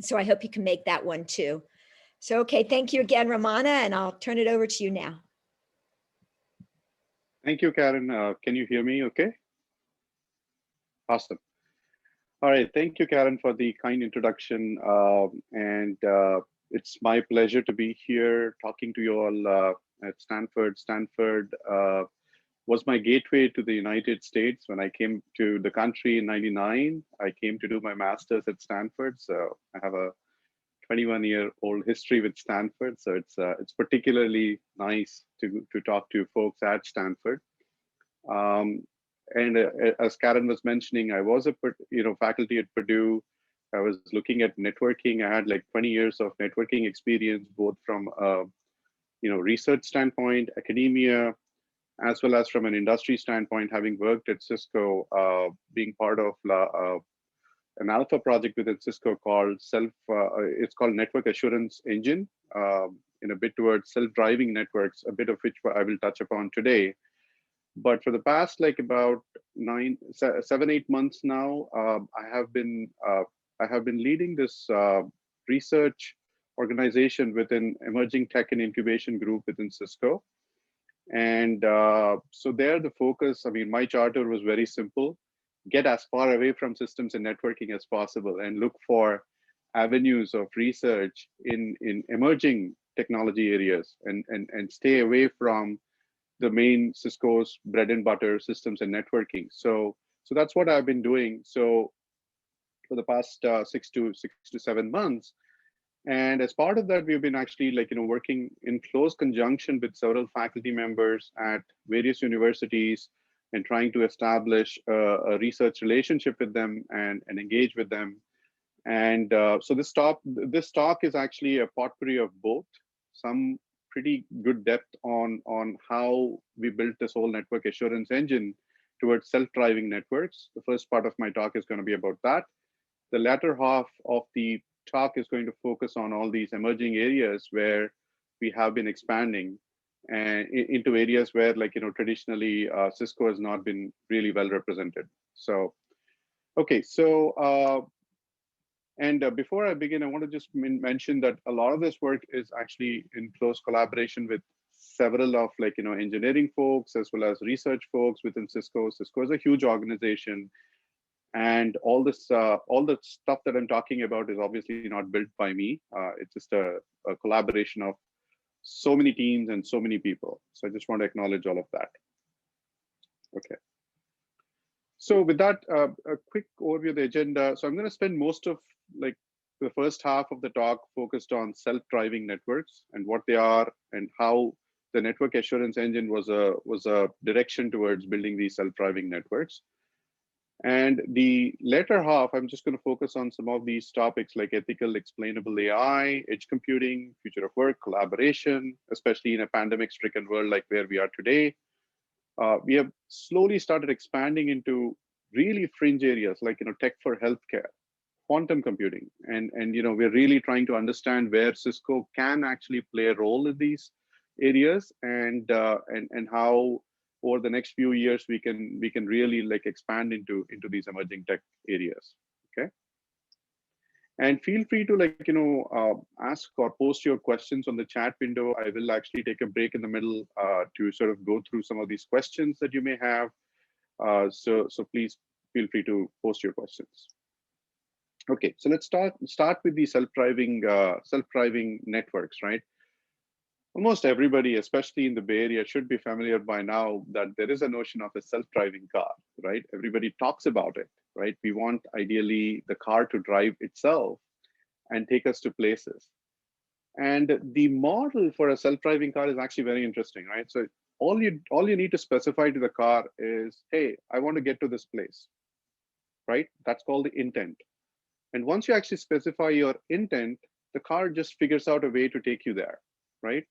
So I hope you can make that one too. So, okay, thank you again, Ramana, and I'll turn it over to you now. Thank you, Karen. Can you hear me okay? Awesome. All right, thank you, Karen, for the kind introduction. It's my pleasure to be here talking to you all at Stanford. Stanford was my gateway to the United States. When I came to the country in '99, I came to do my master's at Stanford. So I have a 21-year-old history with Stanford. So it's particularly nice to talk to folks at Stanford. Um, as Karen was mentioning, I was a faculty at Purdue. I was looking at networking. I had like 20 years of networking experience, both from research standpoint, academia, as well as from an industry standpoint, having worked at Cisco, being part of an alpha project within Cisco called it's called Network Assurance Engine, in a bit towards self-driving networks, a bit of which I will touch upon today. But for the past like about 7-8 months now, I have been leading this research organization within emerging tech and incubation group within Cisco. And so there, the focus, I mean, my charter was very simple: get as far away from systems and networking as possible, and look for avenues of research in emerging technology areas, and stay away from the main Cisco's bread and butter systems and networking. So that's what I've been doing. So for the past 6 to 7 months, and as part of that, we've been actually working in close conjunction with several faculty members at various universities, and trying to establish a research relationship with them, and engage with them. And so this talk is actually a potpourri of both. Some pretty good depth on how we built this whole network assurance engine towards self-driving networks. The first part of my talk is going to be about that. The latter half of the talk is going to focus on all these emerging areas where we have been expanding, and into areas where traditionally Cisco has not been really well represented. So okay, so before I begin, I want to just mention that a lot of this work is actually in close collaboration with several of engineering folks as well as research folks within Cisco. Cisco is a huge organization, and all the stuff that I'm talking about is obviously not built by me. It's just a collaboration of so many teams and so many people. So I just want to acknowledge all of that. Okay. So with that, a quick overview of the agenda. So I'm going to spend most of the first half of the talk focused on self-driving networks and what they are, and how the network assurance engine was a direction towards building these self-driving networks. And the latter half, I'm just going to focus on some of these topics like ethical, explainable AI, edge computing, future of work, collaboration, especially in a pandemic-stricken world like where we are today. We have slowly started expanding into really fringe areas like tech for healthcare, quantum computing, and we're really trying to understand where Cisco can actually play a role in these areas, and how over the next few years we can really expand into these emerging tech areas. Okay. And feel free to ask or post your questions on the chat window. I will actually take a break in the middle to sort of go through some of these questions that you may have. So please feel free to post your questions. Okay, so let's start with the self-driving networks, right? Almost everybody, especially in the Bay Area, should be familiar by now that there is a notion of a self-driving car, right? Everybody talks about it, right? We want ideally the car to drive itself and take us to places. And the model for a self-driving car is actually very interesting, right? So all you need to specify to the car is, hey, I want to get to this place, right? That's called the intent. And once you actually specify your intent, the car just figures out a way to take you there, right?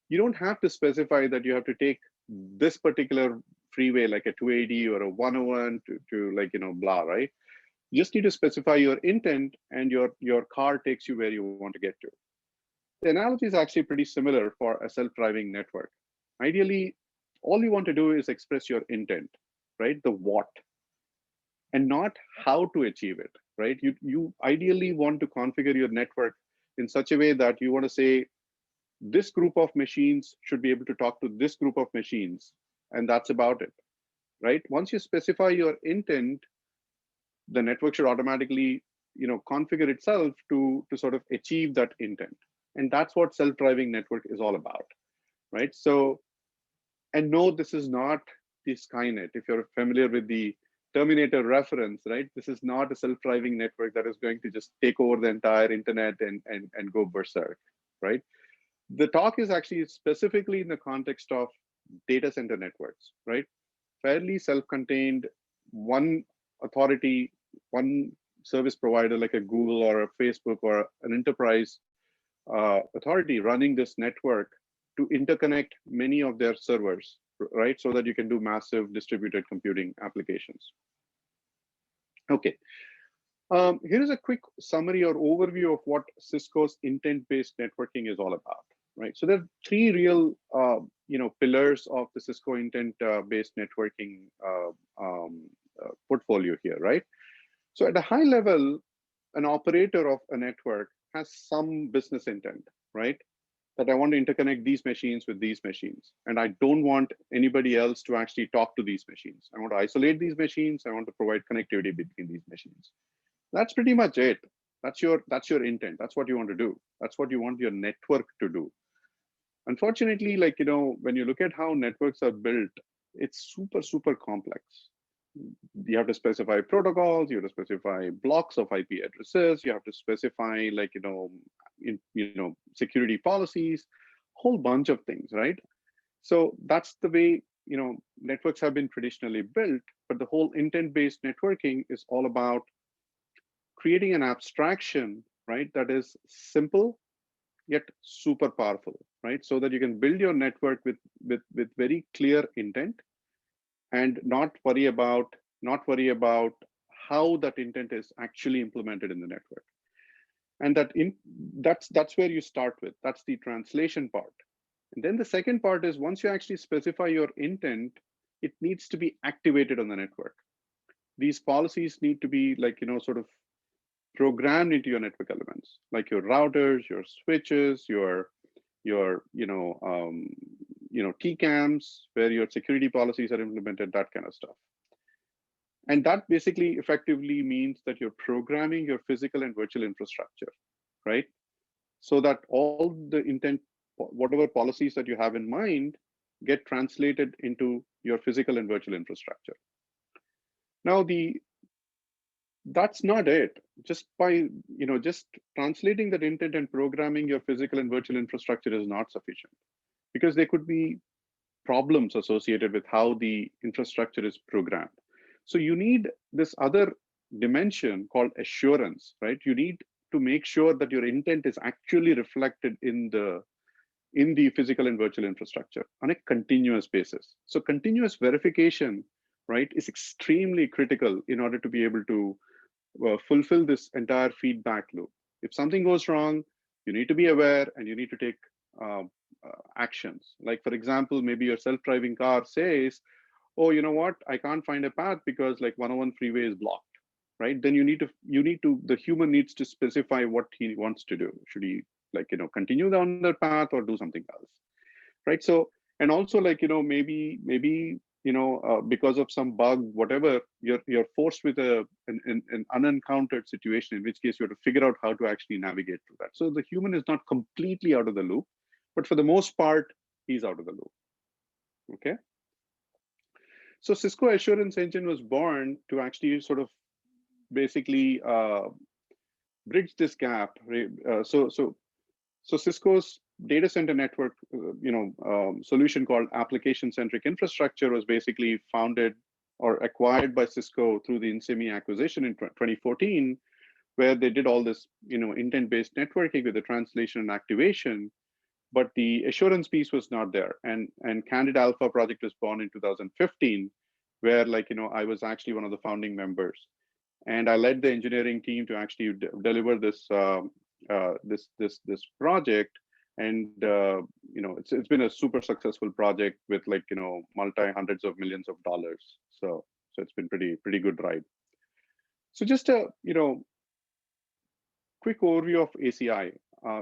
You don't have to specify that you have to take this particular freeway, like a 280 or a 101 to blah, right? You just need to specify your intent, and your car takes you where you want to get to. The analogy is actually pretty similar for a self-driving network. Ideally, all you want to do is express your intent, right? The what, and not how to achieve it. right? You ideally want to configure your network in such a way that you want to say, this group of machines should be able to talk to this group of machines, and that's about it, right? Once you specify your intent, the network should automatically, configure itself to sort of achieve that intent. And that's what self-driving network is all about, right? So, and no, this is not the Skynet. If you're familiar with the Terminator reference, right? This is not a self-driving network that is going to just take over the entire internet and go berserk, right? The talk is actually specifically in the context of data center networks, right? Fairly self-contained, one authority, one service provider like a Google or a Facebook or an enterprise authority running this network to interconnect many of their servers, right? So that you can do massive distributed computing applications. Okay, here's a quick summary or overview of what Cisco's intent-based networking is all about, right? So there are three real, pillars of the Cisco intent-based networking portfolio here, right? So at a high level, an operator of a network has some business intent, right? That I want to interconnect these machines with these machines. And I don't want anybody else to actually talk to these machines. I want to isolate these machines. I want to provide connectivity between these machines. That's pretty much it. That's your intent. That's what you want to do. That's what you want your network to do. Unfortunately, when you look at how networks are built, it's super, super complex. You have to specify protocols, you have to specify blocks of IP addresses, you have to specify security policies, whole bunch of things, right? So that's the way networks have been traditionally built, but the whole intent-based networking is all about creating an abstraction, right, that is simple yet super powerful, right? So that you can build your network with very clear intent and not worry about how that intent is actually implemented in the network. And that's where you start with. That's the translation part. And then the second part is once you actually specify your intent, it needs to be activated on the network. These policies need to be sort of programmed into your network elements, like your routers, your switches, your TCAMs, where your security policies are implemented, that kind of stuff. And that basically effectively means that you're programming your physical and virtual infrastructure, right? So that all the intent, whatever policies that you have in mind, get translated into your physical and virtual infrastructure. Now, that's not it. Just by just translating that intent and programming your physical and virtual infrastructure is not sufficient, because there could be problems associated with how the infrastructure is programmed. So you need this other dimension called assurance, right? You need to make sure that your intent is actually reflected in the physical and virtual infrastructure on a continuous basis. So continuous verification, right, is extremely critical in order to be able to fulfill this entire feedback loop. If something goes wrong, you need to be aware and you need to take actions. Like, for example, maybe your self-driving car says, oh, you know what, I can't find a path because 101 freeway is blocked, right? Then the human needs to specify what he wants to do. Should he continue down that path or do something else, right? So, and also maybe because of some bug, whatever, you're forced with an unencountered situation, in which case you have to figure out how to actually navigate through that. So the human is not completely out of the loop, but for the most part, he's out of the loop. Okay. So Cisco Assurance Engine was born to actually sort of basically bridge this gap. So Cisco's data center network, solution called application-centric infrastructure was basically founded or acquired by Cisco through the CME acquisition in 2014, where they did all this, intent-based networking with the translation and activation, but the assurance piece was not there. And Candid Alpha project was born in 2015, where I was actually one of the founding members, and I led the engineering team to actually deliver this this project. And it's been a super successful project with multi hundreds of millions of dollars. So it's been pretty good ride. So just a quick overview of ACI.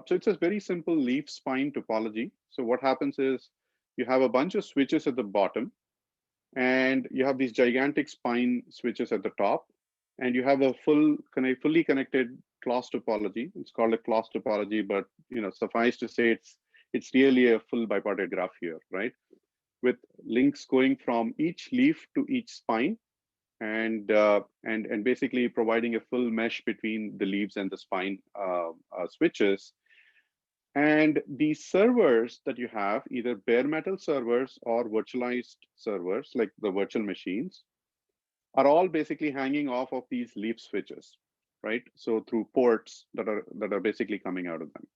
So it's a very simple leaf spine topology. So what happens is you have a bunch of switches at the bottom, and you have these gigantic spine switches at the top, and you have a fully connected class topology. It's called a class topology, but suffice to say it's really a full bipartite graph here, right? With links going from each leaf to each spine, and basically providing a full mesh between the leaves and the spine switches. And these servers that you have, either bare metal servers or virtualized servers, like the virtual machines, are all basically hanging off of these leaf switches, right? So through ports that are basically coming out of them.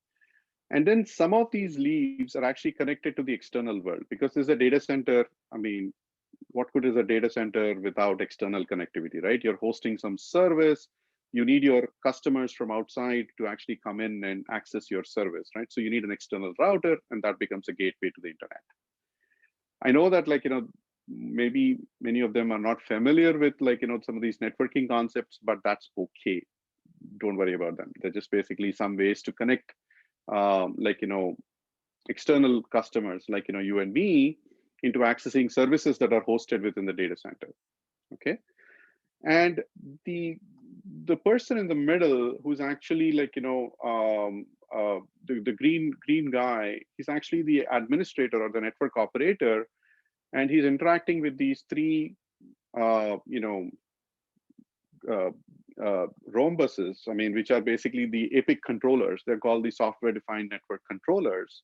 And then some of these leaves are actually connected to the external world, because there's a data center. I mean, what good is a data center without external connectivity, right? You're hosting some service. You need your customers from outside to actually come in and access your service, right? So you need an external router, and that becomes a gateway to the internet. I know that, maybe many of them are not familiar with, some of these networking concepts, but that's okay. Don't worry about them. They're just basically some ways to connect, external customers, like, you and me, into accessing services that are hosted within the data center. Okay. And the person in the middle, who's actually the green guy, he's actually the administrator or the network operator, and he's interacting with these three rhombuses, which are basically the Epoch controllers. They're called the software defined network controllers.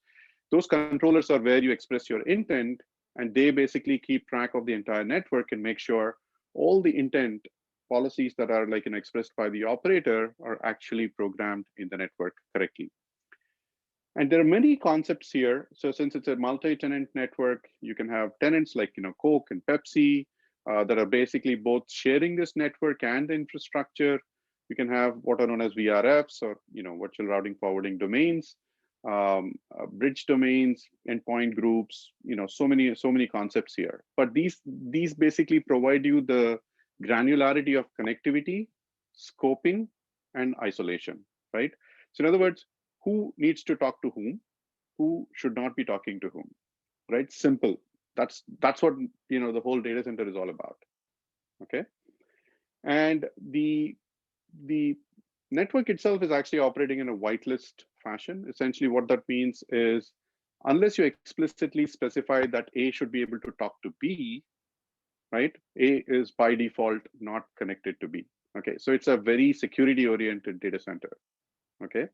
Those controllers are where you express your intent, and they basically keep track of the entire network and make sure all the intent policies that are expressed by the operator are actually programmed in the network correctly. And there are many concepts here. So since it's a multi-tenant network, you can have tenants like Coke and Pepsi that are basically both sharing this network and the infrastructure. You can have what are known as VRFs, or virtual routing forwarding domains, bridge domains, endpoint groups. So many concepts here. But these basically provide you the granularity of connectivity, scoping, and isolation, right? So in other words, who needs to talk to who should not be talking to whom, right? Simple. That's what the whole data center is all about. Okay. And the network itself is actually operating in a whitelist fashion. Essentially what that means is, unless you explicitly specify that A should be able to talk to B, right? A is by default not connected to B. Okay, so it's a very security oriented data center. Okay.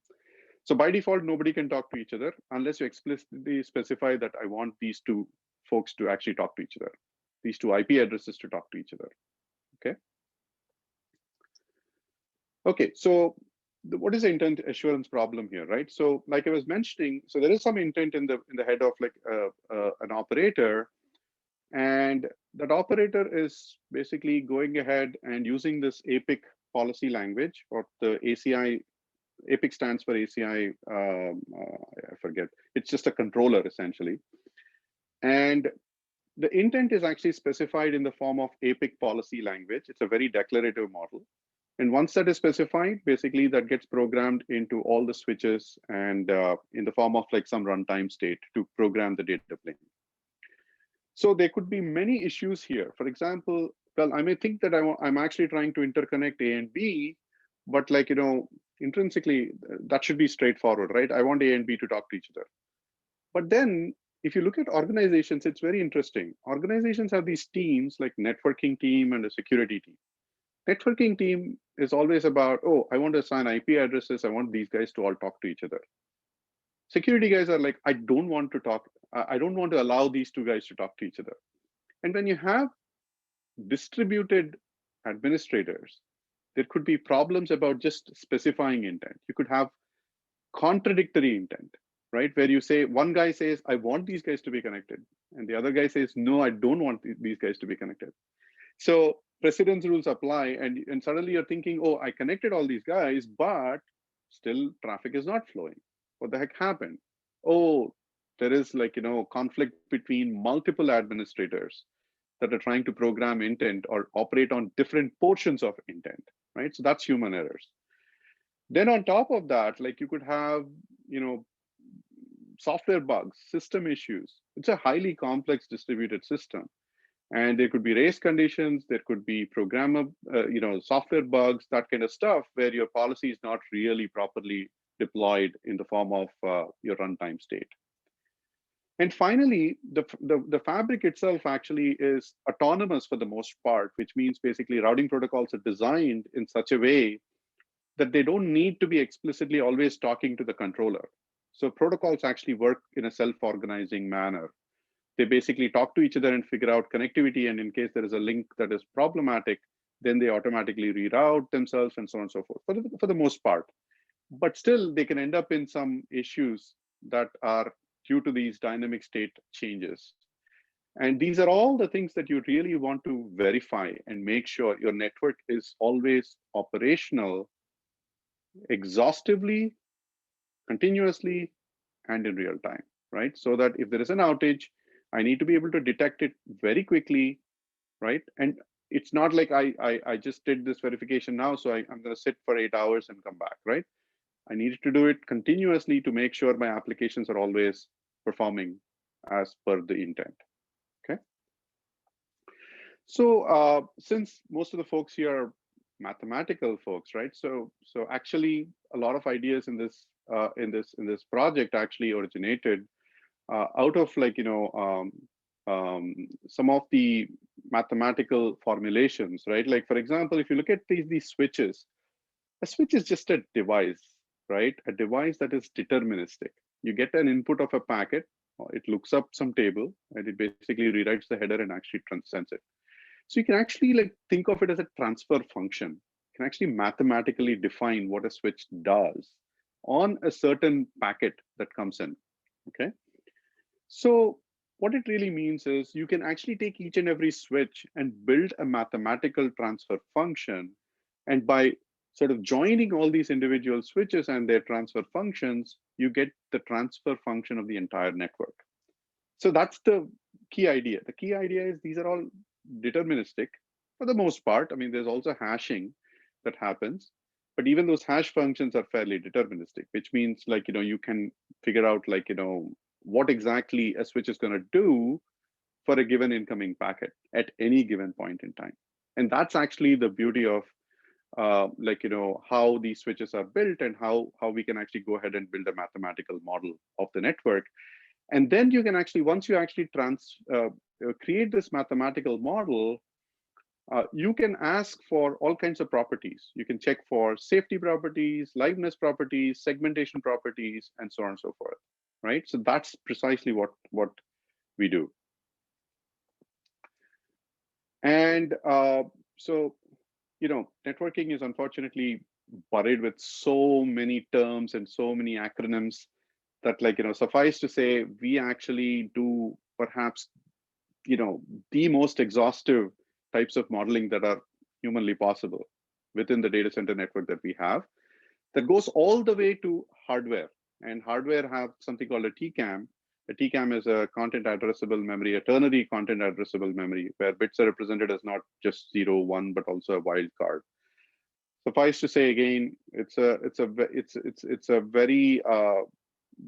So by default, nobody can talk to each other unless you explicitly specify that I want these two folks to actually talk to each other, these two IP addresses to talk to each other. Okay. Okay, so what is the intent assurance problem here, right? So like I was mentioning, so there is some intent in the head of an operator, and that operator is basically going ahead and using this Epoch policy language, or the ACI. Epoch stands for ACI, I forget. It's just a controller essentially. And the intent is actually specified in the form of Epoch policy language. It's a very declarative model. And once that is specified, basically that gets programmed into all the switches, and in the form of some runtime state to program the data plane. So there could be many issues here. For example, well, I may think that I'm actually trying to interconnect A and B, but intrinsically, that should be straightforward, right? I want A and B to talk to each other. But then if you look at organizations, it's very interesting. Organizations have these teams, like networking team and a security team. Networking team is always about, oh, I want to assign IP addresses. I want these guys to all talk to each other. Security guys are like, I don't want to talk. I don't want to allow these two guys to talk to each other. And when you have distributed administrators, there could be problems about just specifying intent. You could have contradictory intent, right? Where you say, one guy says, I want these guys to be connected. And the other guy says, no, I don't want these guys to be connected. So precedence rules apply, and suddenly you're thinking, oh, I connected all these guys, but still traffic is not flowing. What the heck happened? Oh, there is conflict between multiple administrators that are trying to program intent or operate on different portions of intent. right? So that's human errors. Then on top of that, like you could have, software bugs, system issues. It's a highly complex distributed system. And there could be race conditions, there could be programmer, software bugs, that kind of stuff, where your policy is not really properly deployed in the form of your runtime state. And finally, the fabric itself actually is autonomous for the most part, which means basically routing protocols are designed in such a way that they don't need to be explicitly always talking to the controller. So protocols actually work in a self-organizing manner. They basically talk to each other and figure out connectivity. And in case there is a link that is problematic, then they automatically reroute themselves and so on and so forth, for the most part. But still, they can end up in some issues that are due to these dynamic state changes. And these are all the things that you really want to verify and make sure your network is always operational exhaustively, continuously, and in real time, right? So that if there is an outage, I need to be able to detect it very quickly, right? And it's not like I just did this verification now, so I'm going to sit for 8 hours and come back, right? I needed to do it continuously to make sure my applications are always performing as per the intent, okay? So since most of the folks here are mathematical folks, right? So actually a lot of ideas in this project actually originated out of some of the mathematical formulations, right? Like for example, if you look at these switches, a switch is just a device, right? A device that is deterministic. You get an input of a packet, it looks up some table, and it basically rewrites the header and actually sends it. So you can actually think of it as a transfer function. You can actually mathematically define what a switch does on a certain packet that comes in, okay? So what it really means is you can actually take each and every switch and build a mathematical transfer function. And by sort of joining all these individual switches and their transfer functions, you get the transfer function of the entire network. So that's the key idea. The key idea is these are all deterministic for the most part. I mean, there's also hashing that happens, but even those hash functions are fairly deterministic, which means you can figure out what exactly a switch is going to do for a given incoming packet at any given point in time. And that's actually the beauty of how these switches are built and how we can actually go ahead and build a mathematical model of the network. And then you can actually, once you actually create this mathematical model, you can ask for all kinds of properties. You can check for safety properties, liveness properties, segmentation properties, and so on and so forth, right? So that's precisely what we do. And so, networking is unfortunately buried with so many terms and so many acronyms that suffice to say, we actually do perhaps, the most exhaustive types of modeling that are humanly possible within the data center network that we have. That goes all the way to hardware. And hardware have something called a TCAM. A TCAM is a content addressable memory, a ternary content addressable memory, where bits are represented as not just 0, 1, but also a wildcard. Suffice to say, again, it's a very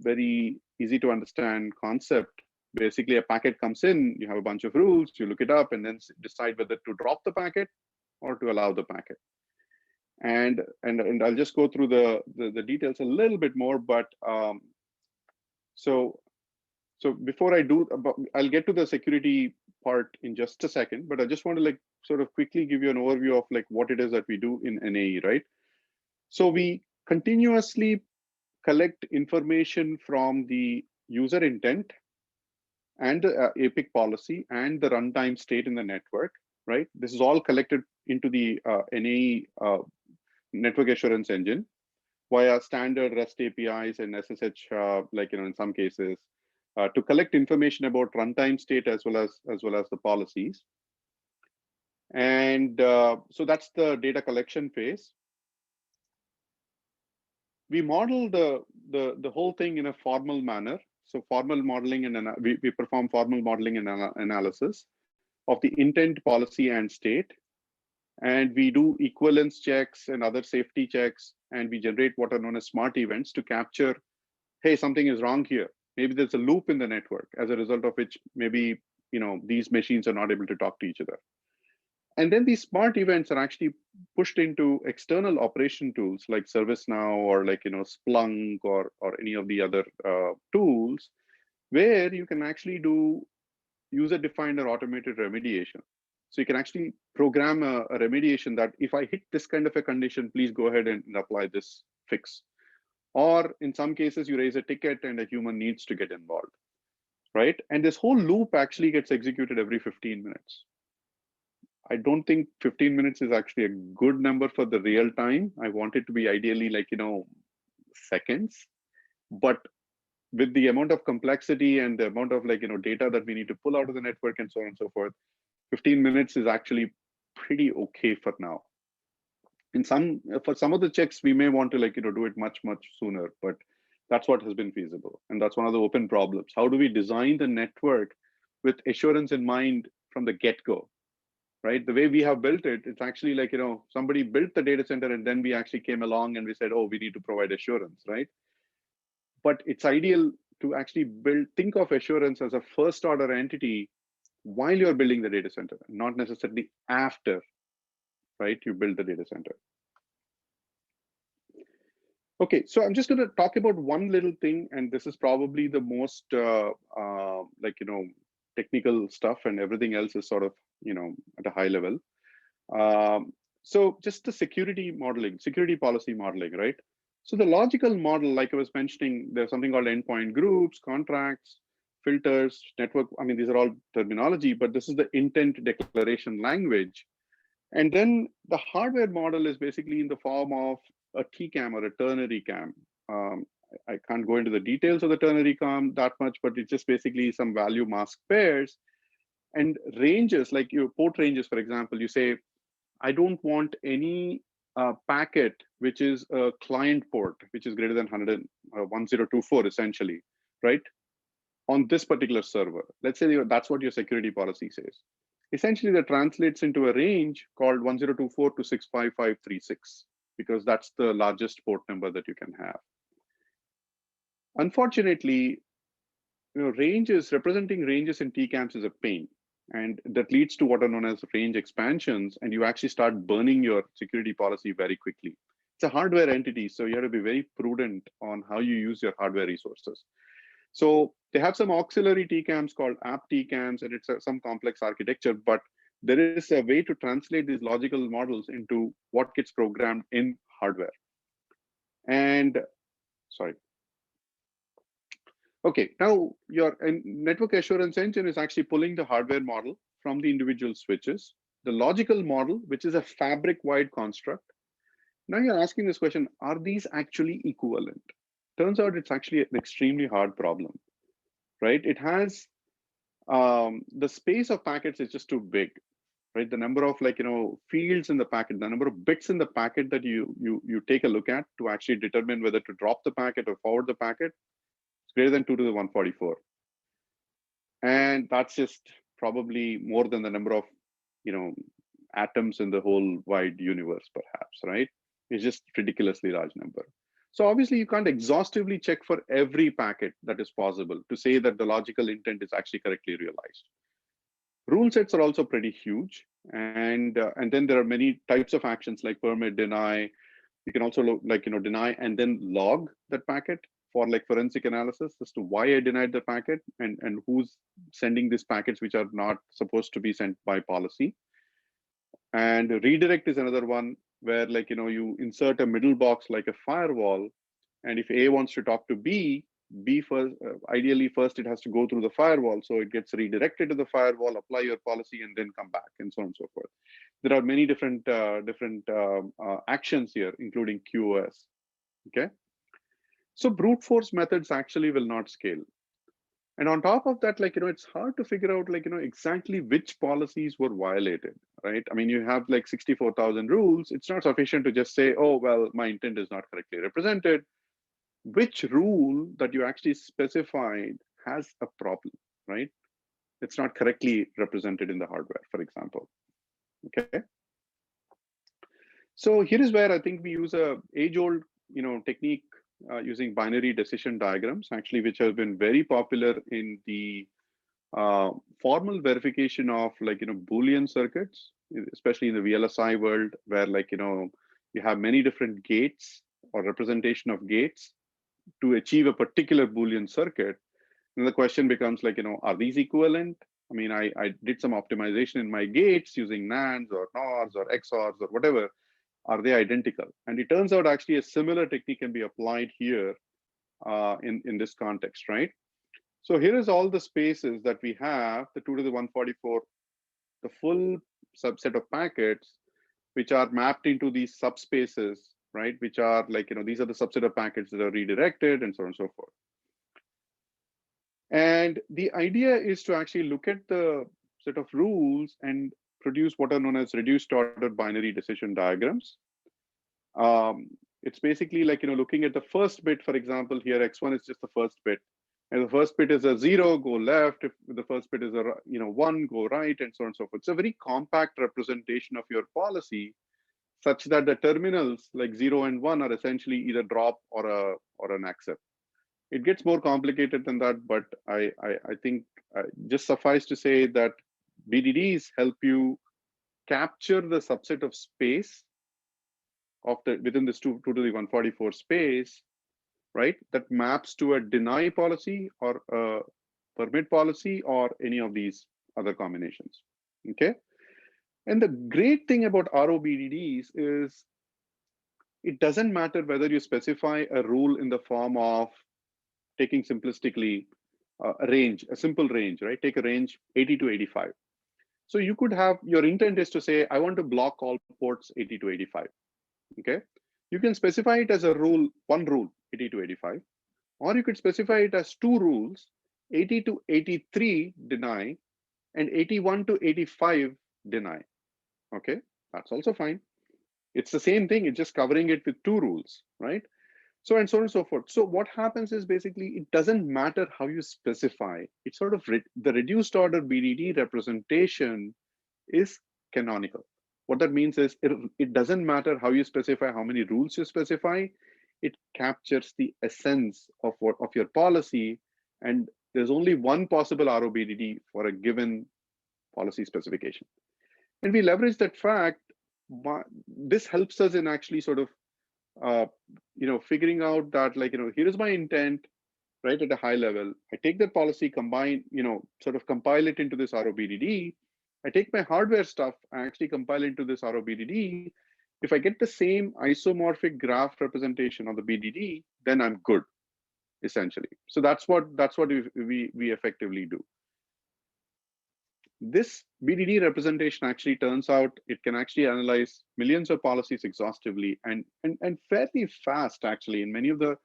very easy to understand concept. Basically, a packet comes in, you have a bunch of rules, you look it up, and then decide whether to drop the packet or to allow the packet. And I'll just go through the details a little bit more, but so before I do, I'll get to the security part in just a second, but I just want to sort of quickly give you an overview of what it is that we do in NAE, right? So we continuously collect information from the user intent and the APIC policy and the runtime state in the network, right? This is all collected into the NAE network assurance engine via standard REST APIs and SSH, in some cases, to collect information about runtime state as well as the policies. And so that's the data collection phase. We model the whole thing in a formal manner. So formal modeling and we perform formal modeling and analysis of the intent, policy, and state. And we do equivalence checks and other safety checks, and we generate what are known as smart events to capture, hey, something is wrong here. Maybe there's a loop in the network, as a result of which maybe these machines are not able to talk to each other. And then these smart events are actually pushed into external operation tools like ServiceNow or like Splunk or any of the other tools, where you can actually do user-defined or automated remediation. So you can actually program a remediation that if I hit this kind of a condition, please go ahead and apply this fix. Or in some cases, you raise a ticket and a human needs to get involved, right? And this whole loop actually gets executed every 15 minutes. I don't think 15 minutes is actually a good number for the real time. I want it to be ideally like, seconds. But with the amount of complexity and the amount of data that we need to pull out of the network and so on and so forth, 15 minutes is actually pretty okay for now. For some of the checks, we may want to do it much sooner, but that's what has been feasible. And that's one of the open problems. How do we design the network with assurance in mind from the get-go? Right? The way we have built it, it's actually like, somebody built the data center and then we actually came along and we said, oh, we need to provide assurance, right? But it's ideal to actually think of assurance as a first order entity while you're building the data center, not necessarily after, right? You build the data center. Okay, so I'm just going to talk about one little thing, and this is probably the most technical stuff, and everything else is sort of at a high level. So just the security policy modeling, right? So the logical model, like I was mentioning, there's something called endpoint groups, contracts, filters, network. I mean, these are all terminology, but this is the intent declaration language. And then the hardware model is basically in the form of a TCAM or a ternary CAM. I can't go into the details of the ternary CAM that much, but it's just basically some value mask pairs and ranges, like your port ranges, for example. You say, I don't want any packet which is a client port, which is greater than 1024 essentially, right? On this particular server. Let's say that's what your security policy says. Essentially, that translates into a range called 1024 to 65536, because that's the largest port number that you can have. Unfortunately, representing ranges in TCAMs is a pain. And that leads to what are known as range expansions, and you actually start burning your security policy very quickly. It's a hardware entity, so you have to be very prudent on how you use your hardware resources. So they have some auxiliary TCAMs called app TCAMs, and it's some complex architecture, but there is a way to translate these logical models into what gets programmed in hardware. And sorry. Okay, now your network assurance engine is actually pulling the hardware model from the individual switches, the logical model, which is a fabric-wide construct. Now you're asking this question, are these actually equivalent? Turns out it's actually an extremely hard problem, right? It has, the space of packets is just too big, right? The number of fields in the packet, the number of bits in the packet that you take a look at to actually determine whether to drop the packet or forward the packet, it's greater than 2 to the 144. And that's just probably more than the number of, atoms in the whole wide universe, perhaps, right? It's just ridiculously large number. So obviously you can't exhaustively check for every packet that is possible to say that the logical intent is actually correctly realized. Rule sets are also pretty huge. And then there are many types of actions like permit, deny. You can also deny and then log that packet for forensic analysis as to why I denied the packet and who's sending these packets which are not supposed to be sent by policy. And redirect is another one where you insert a middle box like a firewall, and if A wants to talk to B first, ideally first it has to go through the firewall, so it gets redirected to the firewall, apply your policy, and then come back, and so on and so forth. There are many different actions here, including QoS. Okay, so brute force methods actually will not scale. And on top of that, it's hard to figure out, exactly which policies were violated, right? I mean, you have 64,000 rules. It's not sufficient to just say, oh, well, my intent is not correctly represented. Which rule that you actually specified has a problem, right? It's not correctly represented in the hardware, for example, okay? So here is where I think we use a age-old, technique using binary decision diagrams, actually, which have been very popular in the formal verification of Boolean circuits, especially in the VLSI world, where you have many different gates or representation of gates to achieve a particular Boolean circuit. And the question becomes are these equivalent? I mean, I did some optimization in my gates using NANDs or NORs or XORs or whatever. Are they identical? And it turns out actually a similar technique can be applied here in this context, right? So here is all the spaces that we have, the 2 to the 144, the full subset of packets, which are mapped into these subspaces, right? Which are these are the subset of packets that are redirected and so on and so forth. And the idea is to actually look at the set of rules and produce what are known as reduced order binary decision diagrams. It's basically looking at the first bit, for example, here x1 is just the first bit. And the first bit is a 0, go left. If the first bit is a 1, go right, and so on and so forth. It's a very compact representation of your policy, such that the terminals like 0 and 1 are essentially either drop or an accept. It gets more complicated than that, but I think just suffice to say that BDDs help you capture the subset of space of within this 2 to the 144 space, right? That maps to a deny policy or a permit policy or any of these other combinations, okay? And the great thing about ROBDDs is it doesn't matter whether you specify a rule in the form of taking simplistically a range, a simple range, right? Take a range 80 to 85. So you could have, your intent is to say, I want to block all ports 80 to 85, okay? You can specify it as a rule, one rule, 80 to 85, or you could specify it as two rules, 80 to 83 deny, and 81 to 85 deny, okay? That's also fine. It's the same thing, it's just covering it with two rules, right? So and so on and so forth. So what happens is basically, it doesn't matter how you specify. It's sort of the reduced order BDD representation is canonical. What that means is it doesn't matter how you specify, how many rules you specify. It captures the essence of your policy, and there's only one possible ROBDD for a given policy specification. And we leverage that fact. This helps us in actually sort of figuring out that here is my intent, right, at a high level. I take that policy, combine, sort of compile it into this ROBDD. I take my hardware stuff, I actually compile into this ROBDD. If I get the same isomorphic graph representation of the BDD, then I'm good, essentially. So that's what we effectively do. This BDD representation actually turns out it can actually analyze millions of policies exhaustively and fairly fast, actually. In many of the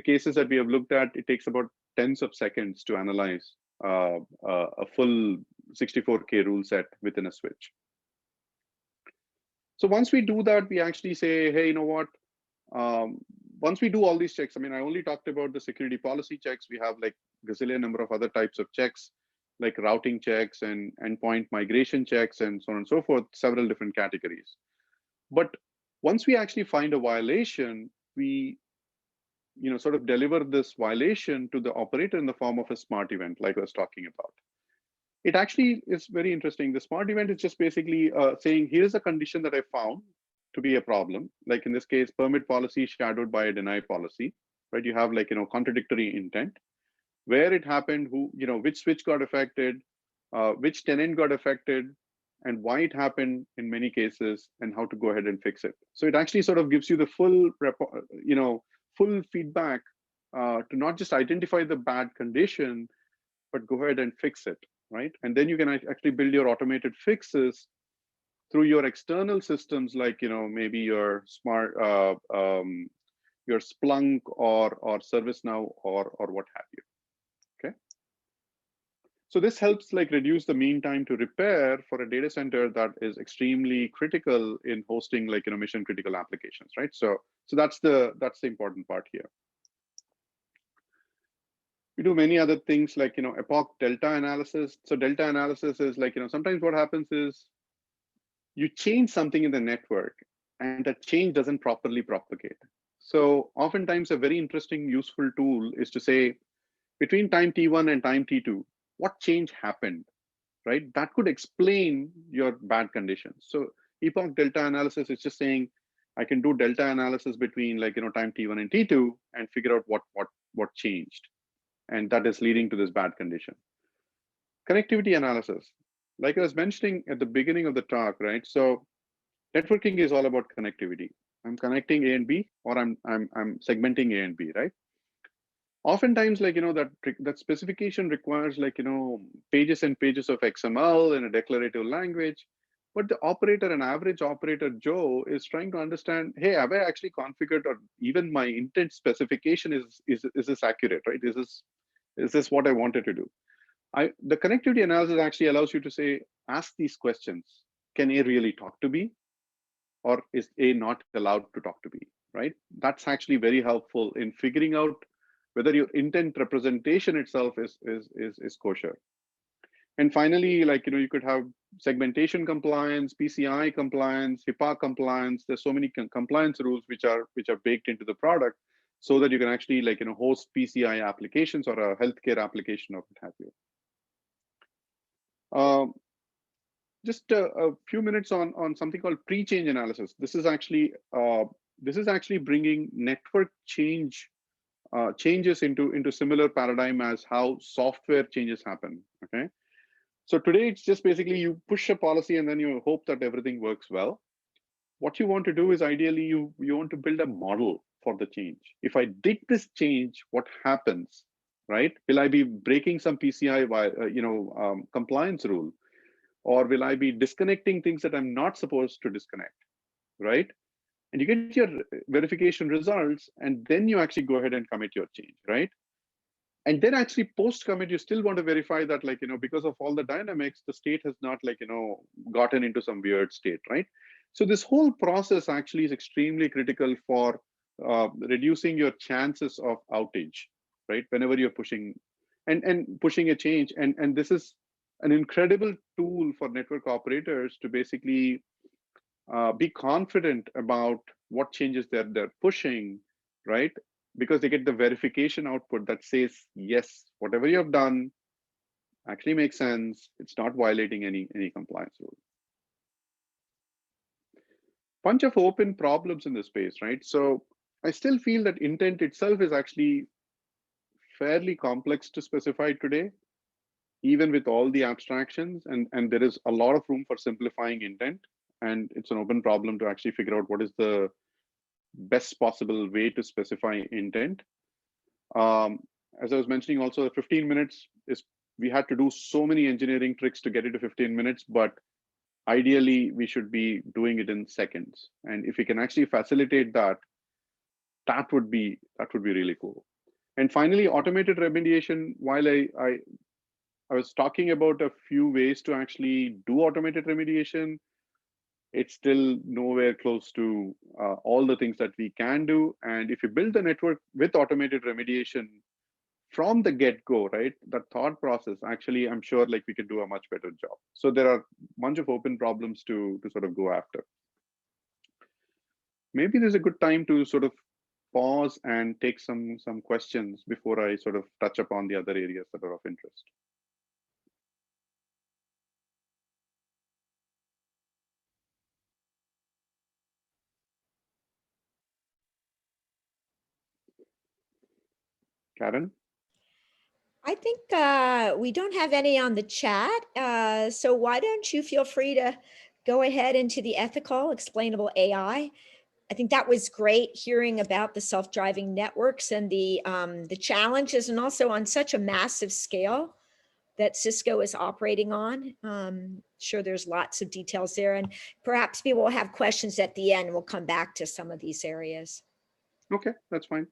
cases that we have looked at, it takes about tens of seconds to analyze a full 64K rule set within a switch. So once we do that, we actually say, hey, you know what? Once we do all these checks, I mean, I only talked about the security policy checks. We have like a gazillion number of other types of checks, like routing checks and endpoint migration checks and so on and so forth, several different categories. But once we actually find a violation, we sort of deliver this violation to the operator in the form of a smart event, like I was talking about. It actually is very interesting. The smart event is just basically saying, here's a condition that I found to be a problem. Like in this case, permit policy shadowed by a deny policy, right? You have like, contradictory intent. Where it happened, who, which switch got affected, which tenant got affected, and why it happened in many cases, and how to go ahead and fix it. So it actually sort of gives you the full, full feedback to not just identify the bad condition, but go ahead and fix it, right? And then you can actually build your automated fixes through your external systems, like maybe your smart, your Splunk or ServiceNow or what have you. Okay. So this helps like reduce the mean time to repair for a data center that is extremely critical in hosting like mission critical applications, right? So that's the important part here. We do many other things like Epoch delta analysis. So delta analysis is like sometimes what happens is you change something in the network, and that change doesn't properly propagate. So oftentimes a very interesting, useful tool is to say, between time t1 and time t2, what change happened, right? That could explain your bad conditions. So Epoch delta analysis is just saying, I can do delta analysis between time t1 and t2 and figure out what changed. And that is leading to this bad condition. Connectivity analysis, like I was mentioning at the beginning of the talk, right? So networking is all about connectivity. I'm connecting A and B, or I'm segmenting A and B, right? Oftentimes, that specification requires pages and pages of XML in a declarative language. But the operator, an average operator Joe, is trying to understand, hey, have I actually configured, or even my intent specification is this accurate, right? Is this what I wanted to do? The connectivity analysis actually allows you to say, ask these questions. Can A really talk to B? Or is A not allowed to talk to B, right? That's actually very helpful in figuring out whether your intent representation itself is kosher. And finally, you could have segmentation compliance, PCI compliance, HIPAA compliance. There's so many compliance rules which are baked into the product, so that you can actually host PCI applications or a healthcare application or what have you. Just a few minutes on something called pre-change analysis. This is actually bringing network changes into similar paradigm as how software changes happen. Okay, so today it's just basically you push a policy and then you hope that everything works well. What you want to do is ideally you want to build a model for the change. If I did this change, what happens, right? Will I be breaking some PCI compliance rule? Or will I be disconnecting things that I'm not supposed to disconnect, right? And you get your verification results, and then you actually go ahead and commit your change, right? And then actually post-commit, you still want to verify that, because of all the dynamics, the state has not, gotten into some weird state, right? So this whole process actually is extremely critical for reducing your chances of outage, right? Whenever you're pushing a change, and this is an incredible tool for network operators to basically be confident about what changes they're pushing, right? Because they get the verification output that says, yes, whatever you have done actually makes sense. It's not violating any compliance rule. Bunch of open problems in this space, right? So I still feel that intent itself is actually fairly complex to specify today, even with all the abstractions, and there is a lot of room for simplifying intent, and it's an open problem to actually figure out what is the best possible way to specify intent. As I was mentioning also, 15 minutes is, we had to do so many engineering tricks to get it to 15 minutes, but ideally we should be doing it in seconds. And if we can actually facilitate that, that would be really cool. And finally, automated remediation. While I was talking about a few ways to actually do automated remediation, it's still nowhere close to all the things that we can do. And if you build the network with automated remediation from the get-go, right, the thought process, actually, I'm sure we can do a much better job. So there are a bunch of open problems to sort of go after. Maybe there's a good time to sort of pause and take some questions before I sort of touch upon the other areas that are of interest. Karen? I think we don't have any on the chat. So why don't you feel free to go ahead into the ethical explainable AI. I think that was great hearing about the self-driving networks and the challenges, and also on such a massive scale that Cisco is operating on. Sure, there's lots of details there, and perhaps people will have questions at the end. We'll come back to some of these areas. Okay, that's fine.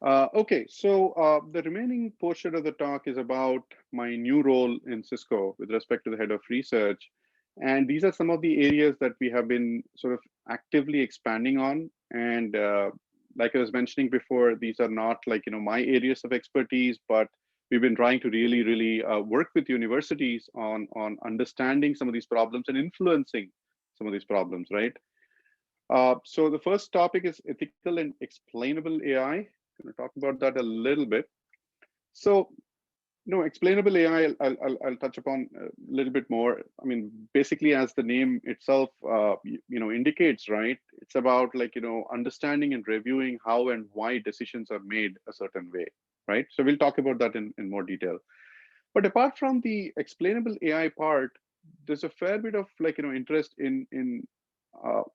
Okay, so the remaining portion of the talk is about my new role in Cisco with respect to the head of research. And these are some of the areas that we have been sort of actively expanding on. And like I was mentioning before, these are not my areas of expertise, but we've been trying to really work with universities on understanding some of these problems and influencing some of these problems, right? So the first topic is ethical and explainable AI. I'm going to talk about that a little bit. So, no, explainable AI, I'll touch upon a little bit more. I mean, basically, as the name itself, indicates, right? It's about like, understanding and reviewing how and why decisions are made a certain way, right? So we'll talk about that in more detail. But apart from the explainable AI part, there's a fair bit of like, interest in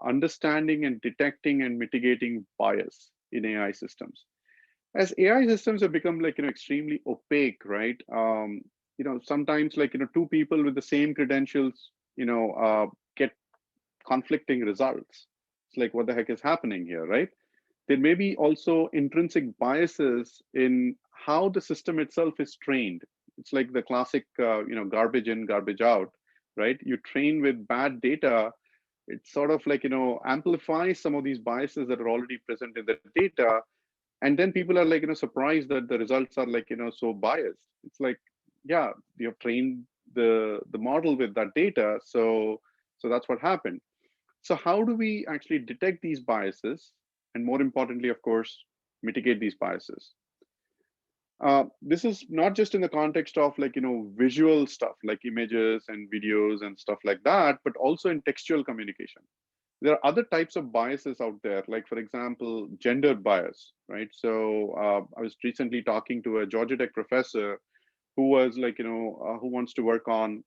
understanding and detecting and mitigating bias in AI systems. As AI systems have become like, extremely opaque, right? Sometimes like, two people with the same credentials, get conflicting results. It's like, what the heck is happening here, right? There may be also intrinsic biases in how the system itself is trained. It's like the classic, garbage in, garbage out, right? You train with bad data, it sort of like, amplifies some of these biases that are already present in the data. And then people are like, surprised that the results are like, so biased. It's like, yeah, you've trained the model with that data. So that's what happened. So how do we actually detect these biases? And more importantly, of course, mitigate these biases. This is not just in the context of like, visual stuff like images and videos and stuff like that, but also in textual communication. There are other types of biases out there, like for example, gender bias, right? So I was recently talking to a Georgia Tech professor who was like, who wants to work on,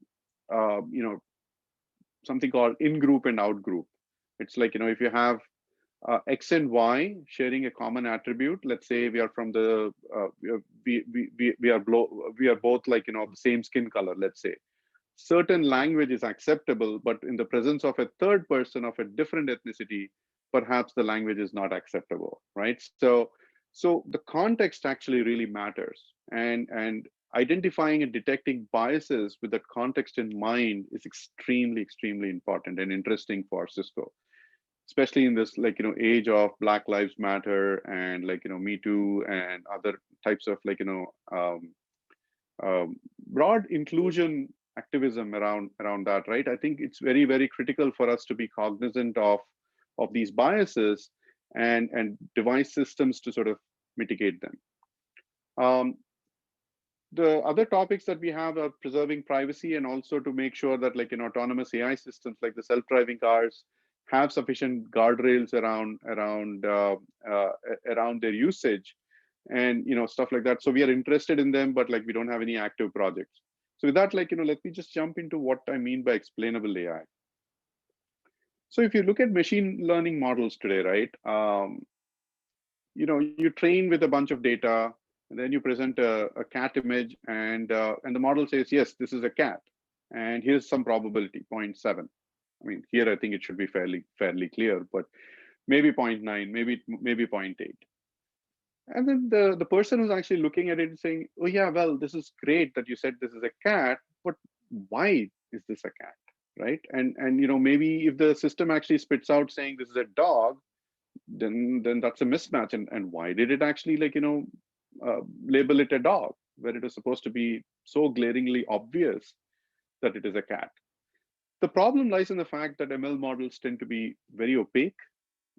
something called in-group and out-group. It's like, if you have X and Y sharing a common attribute. Let's say we are from the we are both like the same skin color. Let's say certain language is acceptable, but in the presence of a third person of a different ethnicity, perhaps the language is not acceptable, right? So the context actually really matters, and identifying and detecting biases with that context in mind is extremely important and interesting for Cisco, especially in this like age of Black Lives Matter and like Me Too and other types of like broad inclusion activism around that, right? I think it's very critical for us to be cognizant of these biases and devise systems to sort of mitigate them. The other topics that we have are preserving privacy and also to make sure that like autonomous AI systems like the self-driving cars have sufficient guardrails around their usage and stuff like that. So we are interested in them, but like we don't have any active projects. So with that, like let me just jump into what I mean by explainable AI. So if you look at machine learning models today, right? You train with a bunch of data, and then you present a cat image, and the model says, yes, this is a cat, and here's some probability, 0.7. I mean, here I think it should be fairly clear, but maybe 0.9, maybe 0.8. And then the person who's actually looking at it is saying, oh yeah, well, this is great that you said this is a cat, but why is this a cat, right? And maybe if the system actually spits out saying this is a dog, then that's a mismatch. And why did it actually like label it a dog where it was supposed to be so glaringly obvious that it is a cat? The problem lies in the fact that ML models tend to be very opaque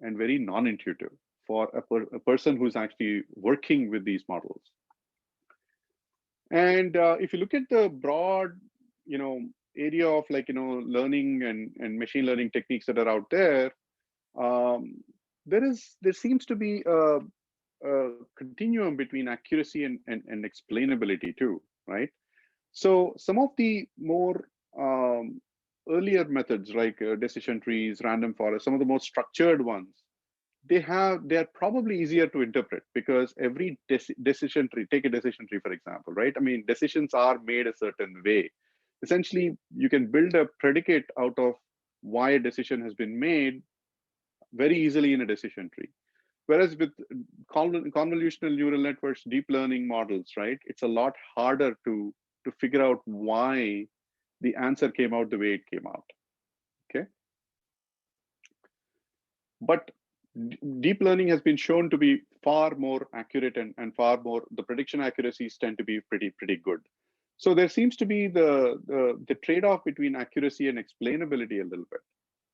and very non-intuitive for a person who's actually working with these models. And if you look at the broad area of like learning and machine learning techniques that are out there, there seems to be a continuum between accuracy and explainability too, right? So some of the more earlier methods like decision trees, random forest, some of the most structured ones, they are probably easier to interpret because every decision tree, take a decision tree for example, right? I mean, decisions are made a certain way. Essentially, you can build a predicate out of why a decision has been made very easily in a decision tree. Whereas with convolutional neural networks, deep learning models, right, it's a lot harder to figure out why the answer came out the way it came out. Okay. But deep learning has been shown to be far more accurate and far more, the prediction accuracies tend to be pretty good. So there seems to be the trade-off between accuracy and explainability a little bit.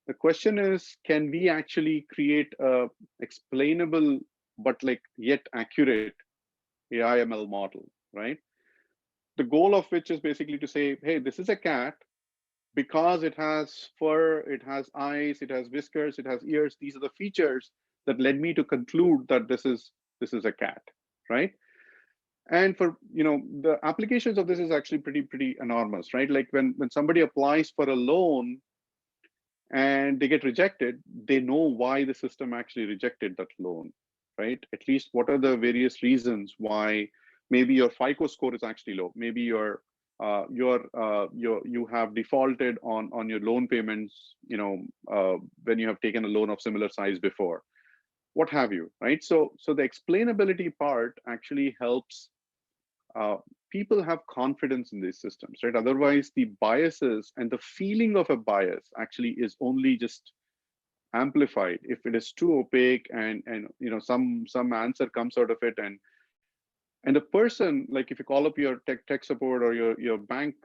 The question is, can we actually create a explainable but like yet accurate AI/ML model, right? The goal of which is basically to say, hey, this is a cat because it has fur, it has eyes, it has whiskers, it has ears. These are the features that led me to conclude that this is a cat, right? And for the applications of this is actually pretty enormous, right? Like when somebody applies for a loan and they get rejected, they know why the system actually rejected that loan, right? At least what are the various reasons why maybe your FICO score is actually low, maybe you have defaulted on your loan payments, when you have taken a loan of similar size before, what have you, right? So the explainability part actually helps people have confidence in these systems, right? Otherwise, the biases and the feeling of a bias actually is only just amplified if it is too opaque and some answer comes out of it, and the person, like if you call up your tech support or your bank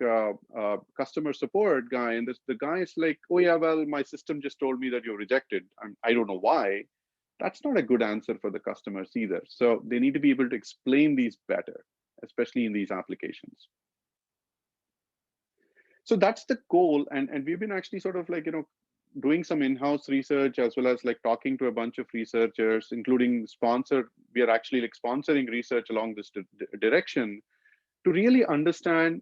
customer support guy, and the guy is like, oh yeah, well, my system just told me that you're rejected. I don't know why. That's not a good answer for the customers either. So they need to be able to explain these better, especially in these applications. So that's the goal, and we've been actually sort of like doing some in-house research as well as like talking to a bunch of researchers, including we are actually like sponsoring research along this direction to really understand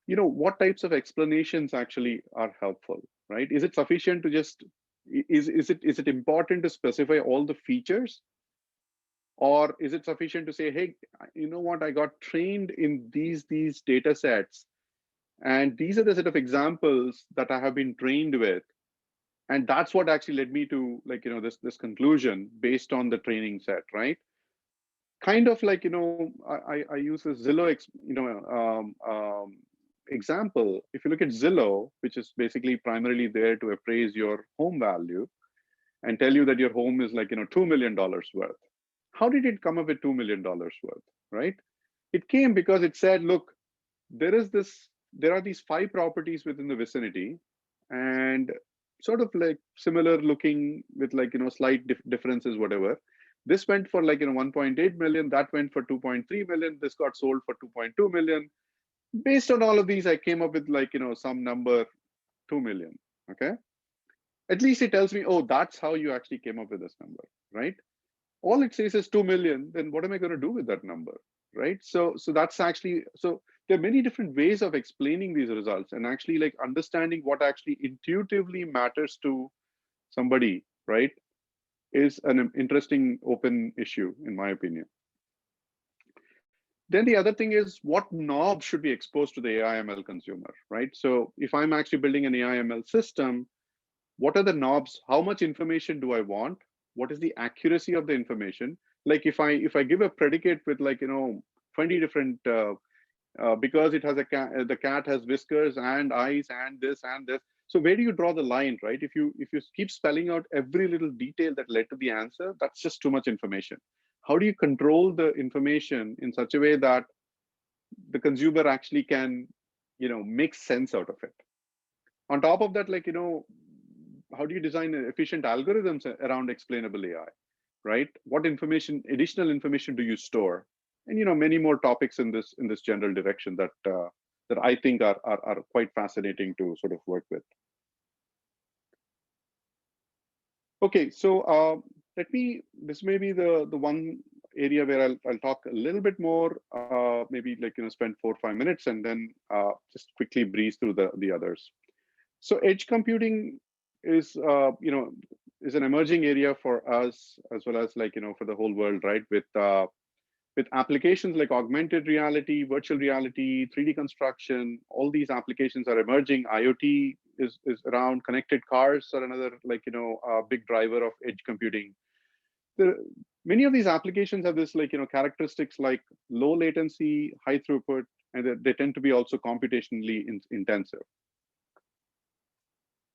what types of explanations actually are helpful, right? Is it sufficient to just is it important to specify all the features, or is it sufficient to say, hey, you know what, I got trained in these data sets, and these are the set of examples that I have been trained with, and that's what actually led me to like this conclusion based on the training set, right? Kind of like I use a Zillow example. If you look at Zillow, which is basically primarily there to appraise your home value and tell you that your home is like $2 million worth. How did it come up with $2 million worth, right? It came because it said, look, there are these 5 properties within the vicinity, and sort of like similar looking with like slight differences, whatever. This went for like 1.8 million, that went for 2.3 million, this got sold for 2.2 million. Based on all of these, I came up with like some number 2 million. Okay, at least it tells me, oh, that's how you actually came up with this number, right? All it says is 2 million, then what am I going to do with that number, right? So that's actually, so there are many different ways of explaining these results and actually like understanding what actually intuitively matters to somebody, right, is an interesting open issue in my opinion. Then the other thing is, what knobs should be exposed to the AI/ML consumer, right? So if I'm actually building an AI/ML system, what are the knobs? How much information do I want? What is the accuracy of the information? Like if I give a predicate with like 20 different because it has the cat has whiskers and eyes and this and this. So where do you draw the line, right? If you keep spelling out every little detail that led to the answer, that's just too much information. How do you control the information in such a way that the consumer actually can make sense out of it? On top of that, like how do you design efficient algorithms around explainable AI, right? What additional information do you store? And many more topics in this general direction that that I think are quite fascinating to sort of work with. Okay, so this may be the one area where I'll talk a little bit more, maybe like spend 4 or 5 minutes, and then just quickly breeze through the others. So edge computing is is an emerging area for us as well as like for the whole world, right? With applications like augmented reality, virtual reality, 3D construction, all these applications are emerging. IoT is around. Connected cars are another like big driver of edge computing. Many of these applications have this like characteristics like low latency, high throughput, and they tend to be also computationally intensive.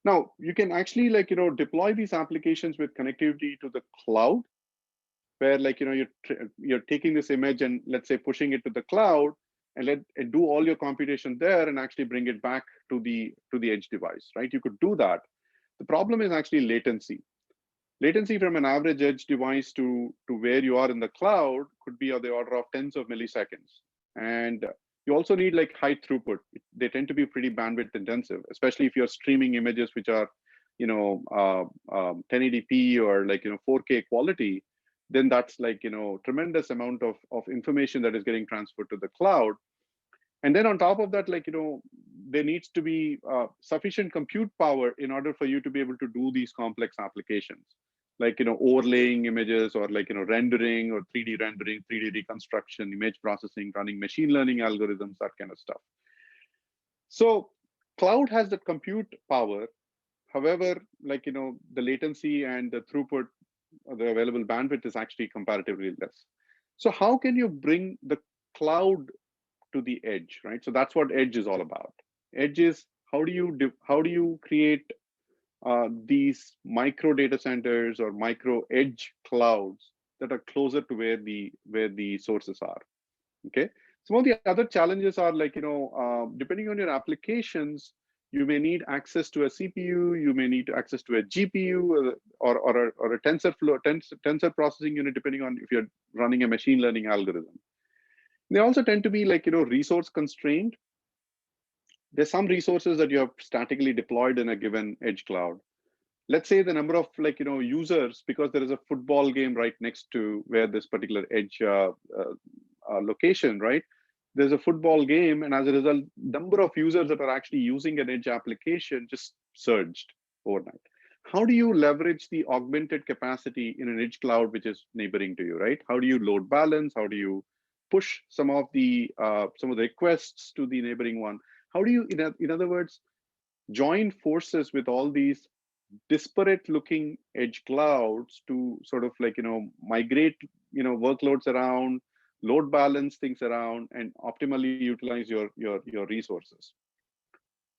Now, you can actually like deploy these applications with connectivity to the cloud, where like you're taking this image and let's say pushing it to the cloud and do all your computation there and actually bring it back to the edge device, right? You could do that. The problem is actually latency. Latency from an average edge device to where you are in the cloud could be of the order of tens of milliseconds. And you also need like high throughput. They tend to be pretty bandwidth intensive, especially if you're streaming images which are, 1080p or like, 4K quality, then that's like, tremendous amount of information that is getting transferred to the cloud. And then on top of that, like, there needs to be sufficient compute power in order for you to be able to do these complex applications, like, overlaying images or like, rendering or 3D rendering, 3D reconstruction, image processing, running machine learning algorithms, that kind of stuff. So cloud has the compute power. However, like, the latency and the throughput, the available bandwidth is actually comparatively less. So how can you bring the cloud to the edge, right? So that's what edge is all about. Edge is how do you create these micro data centers or micro edge clouds that are closer to where the sources are. Okay. Some of the other challenges are like, depending on your applications, you may need access to a CPU, you may need access to a GPU or a tensor processing unit, depending on if you're running a machine learning algorithm. They also tend to be like, resource constrained. There's some resources that you have statically deployed in a given edge cloud. Let's say the number of like, users, because there is a football game right next to where this particular edge location, right? There's a football game, and as a result, number of users that are actually using an edge application just surged overnight. How do you leverage the augmented capacity in an edge cloud which is neighboring to you, right? How do you load balance? How do you push some of the requests to the neighboring one? How do you, in other words, join forces with all these disparate looking edge clouds to sort of like, migrate, workloads around, load balance things around, and optimally utilize your resources?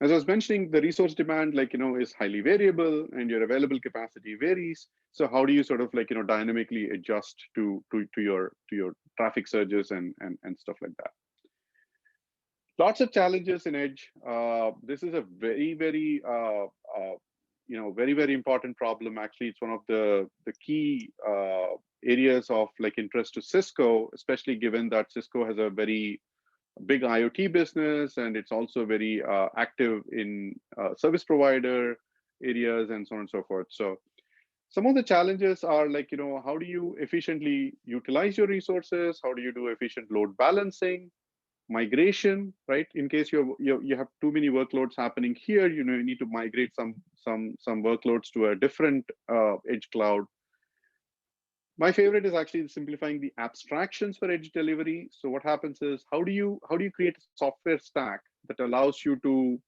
As I was mentioning, the resource demand, like, is highly variable and your available capacity varies. So how do you sort of like, dynamically adjust to your traffic surges and stuff like that? Lots of challenges in edge. This is a very, very, very, very important problem. Actually, it's one of the key areas of like interest to Cisco, especially given that Cisco has a very big IoT business, and it's also very active in service provider areas and so on and so forth. So some of the challenges are like, how do you efficiently utilize your resources? How do you do efficient load balancing, migration, right? In case you have too many workloads happening here, you need to migrate some workloads to a different edge cloud. My favorite is actually simplifying the abstractions for edge delivery. So what happens is, how do you create a software stack that allows you to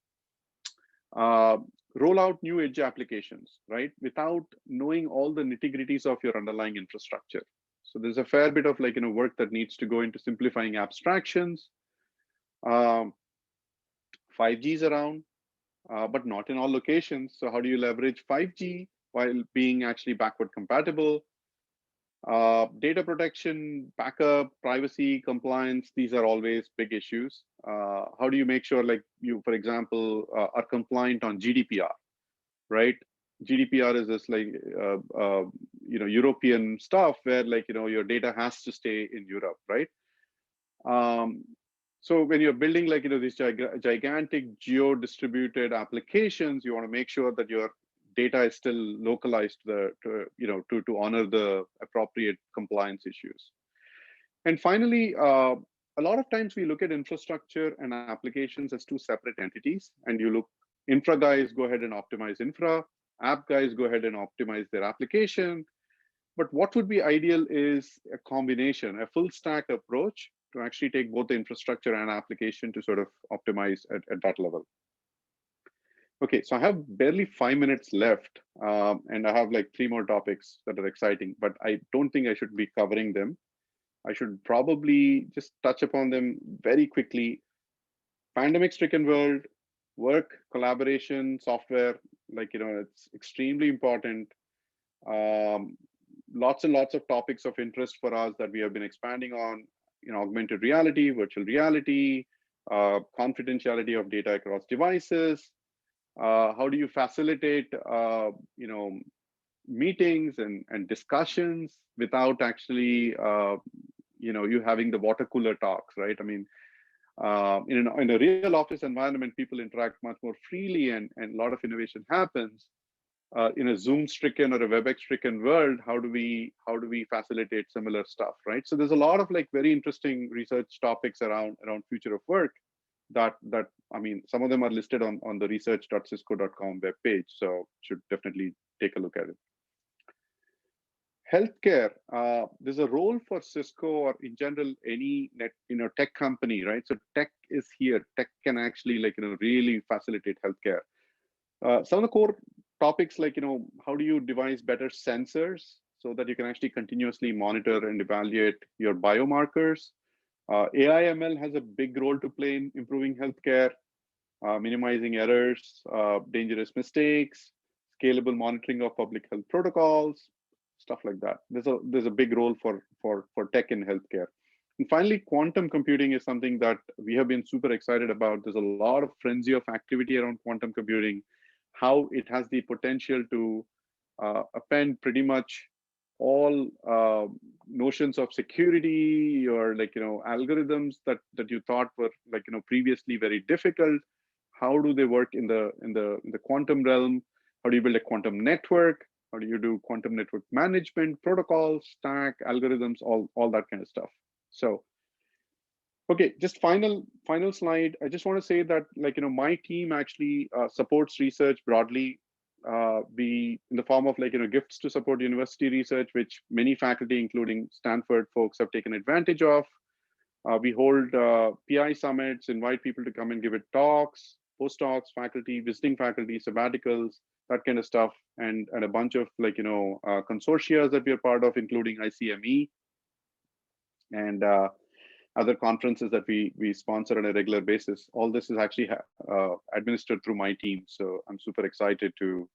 roll out new edge applications, right, without knowing all the nitty-gritties of your underlying infrastructure? So there's a fair bit of like, work that needs to go into simplifying abstractions. 5G is around, but not in all locations. So how do you leverage 5G while being actually backward compatible? Data protection, backup, privacy, compliance, these are always big issues. How do you make sure, like, you, for example, are compliant on GDPR, right? GDPR is this like, European stuff where like, your data has to stay in Europe, right? So when you're building like, these gigantic geo-distributed applications, you want to make sure that your data is still localized to honor the appropriate compliance issues. And finally, a lot of times we look at infrastructure and applications as two separate entities, and you look, infra guys go ahead and optimize infra, app guys go ahead and optimize their application. But what would be ideal is a combination, a full stack approach to actually take both the infrastructure and application to sort of optimize at that level. Okay, so I have barely 5 minutes left, and I have like 3 more topics that are exciting, but I don't think I should be covering them. I should probably just touch upon them very quickly. Pandemic-stricken world, work, collaboration, software, like, it's extremely important. Lots and lots of topics of interest for us that we have been expanding on, augmented reality, virtual reality, confidentiality of data across devices, How do you facilitate, meetings and discussions without actually, you having the water cooler talks, right? I mean, in a real office environment, people interact much more freely, and a lot of innovation happens. In a Zoom-stricken or a WebEx-stricken world, how do we facilitate similar stuff, right? So there's a lot of like very interesting research topics around future of work that I mean, some of them are listed on the research.cisco.com webpage, so should definitely take a look at it. Healthcare, there's a role for Cisco or in general any tech company, right? So tech is here. Tech can actually really facilitate healthcare. Some of the core topics like how do you devise better sensors so that you can actually continuously monitor and evaluate your biomarkers. AI ML has a big role to play in improving healthcare, minimizing errors, dangerous mistakes, scalable monitoring of public health protocols, stuff like that. There's a big role for tech in healthcare. And finally, quantum computing is something that we have been super excited about. There's a lot of frenzy of activity around quantum computing, how it has the potential to append pretty much all notions of security or algorithms that you thought were previously very difficult. How do they work in the quantum realm? How do you build a quantum network? How do you do quantum network management, protocols, stack, algorithms, all that kind of stuff. So, okay, just final slide. I just want to say that my team actually supports research broadly. We in the form of gifts to support university research, which many faculty, including Stanford folks, have taken advantage of. We hold PI summits, invite people to come and give it talks, postdocs, faculty, visiting faculty, sabbaticals, that kind of stuff, and a bunch of consortia that we are part of, including ICME and other conferences that we sponsor on a regular basis. All this is actually administered through my team, so I'm super excited to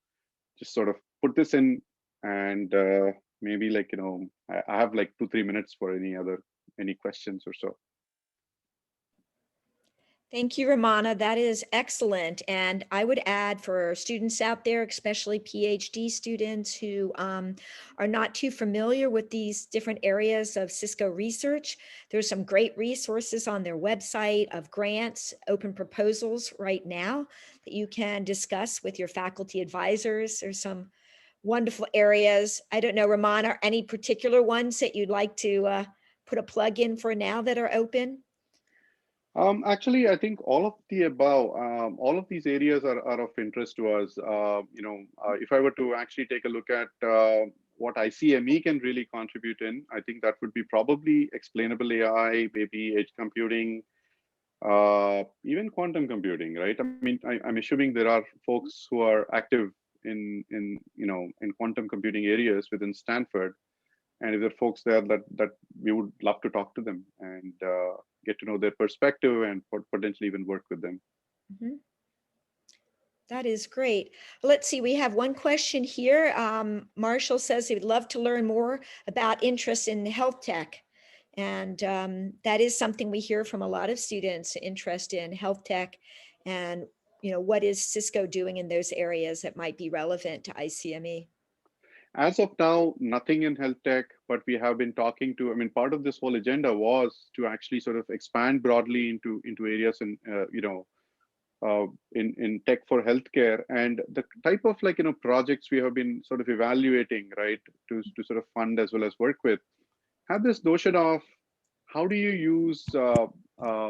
just sort of put this in, and maybe I have 2-3 minutes for any questions or so. Thank you, Ramana. That is excellent. And I would add for students out there, especially PhD students who are not too familiar with these different areas of Cisco research, there's some great resources on their website of grants, open proposals right now that you can discuss with your faculty advisors. There's some wonderful areas. I don't know, Ramana, are any particular ones that you'd like to put a plug in for now that are open? Actually, I think all of the above, all of these areas are of interest to us. If I were to actually take a look at what ICME can really contribute in, I think that would be probably explainable AI, maybe edge computing, even quantum computing, right? I mean, I'm assuming there are folks who are active in quantum computing areas within Stanford. And if there are folks there that we would love to talk to them and get to know their perspective and potentially even work with them. Mhm. That is great. Let's see, we have one question here. Marshall says he would love to learn more about interest in health tech. And that is something we hear from a lot of students, interest in health tech. And, what is Cisco doing in those areas that might be relevant to ICME? As of now, nothing in health tech, but we have been talking to, I mean, part of this whole agenda was to actually sort of expand broadly into areas in tech for healthcare, and the type of projects we have been sort of evaluating, right, to sort of fund as well as work with, have this notion of how do you use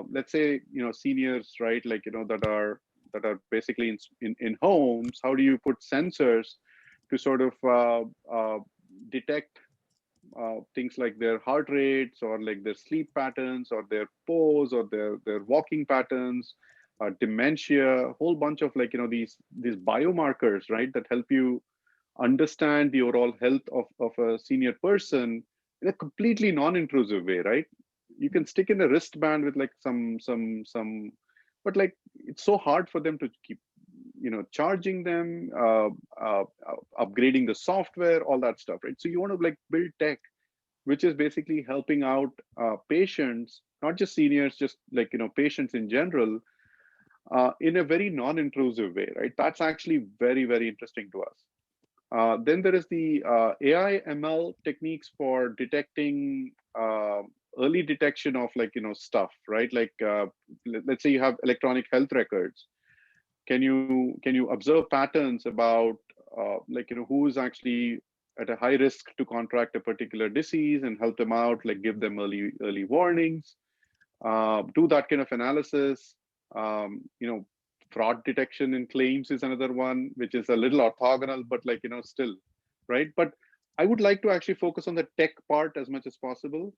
let's say seniors, right, that are basically in homes. How do you put sensors to sort of detect things like their heart rates or like their sleep patterns or their pose or their walking patterns, dementia, a whole bunch of these biomarkers, right, that help you understand the overall health of a senior person in a completely non-intrusive way, right? You can stick in a wristband with some, but it's so hard for them to keep charging them, upgrading the software, all that stuff, right? So you want to build tech which is basically helping out patients, not just seniors, just patients in general, in a very non-intrusive way, right? That's actually very, very interesting to us. Then there is the AI ML techniques for detecting early detection of stuff, right? Like let's say you have electronic health records. Can you observe patterns about who is actually at a high risk to contract a particular disease and help them out, like give them early warnings, do that kind of analysis. Fraud detection in claims is another one, which is a little orthogonal, but still, right? But I would like to actually focus on the tech part as much as possible,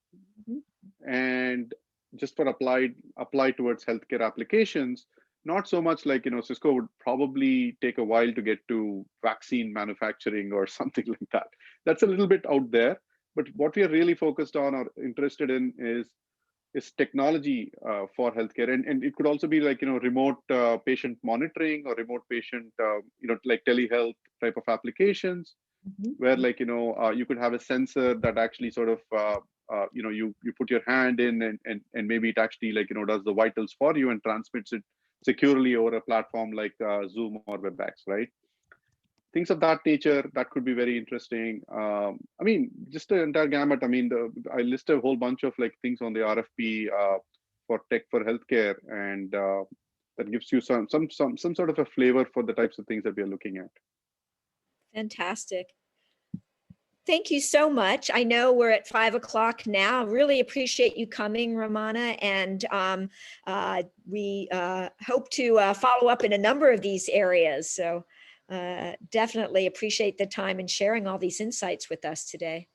and just for apply towards healthcare applications. Not so much Cisco would probably take a while to get to vaccine manufacturing or something like that. That's a little bit out there. But what we are really focused on or interested in is technology for healthcare, and it could also be remote patient monitoring or remote patient like telehealth type of applications, where you could have a sensor that actually sort of you put your hand in, and maybe it actually does the vitals for you and transmits it securely over a platform like Zoom or WebEx, right? Things of that nature that could be very interesting. I mean, just the entire gamut. I mean, I list a whole bunch of things on the RFP for tech for healthcare, and that gives you some sort of a flavor for the types of things that we are looking at. Fantastic. Thank you so much. I know we're at 5 o'clock now. Really appreciate you coming, Ramana, and we hope to follow up in a number of these areas. So definitely appreciate the time and sharing all these insights with us today.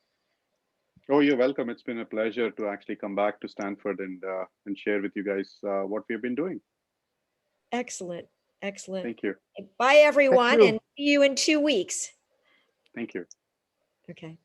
Oh, you're welcome. It's been a pleasure to actually come back to Stanford and share with you guys what we've been doing. Excellent. Excellent. Thank you. Bye, everyone, Thank you. and see you in 2 weeks. Thank you. Okay.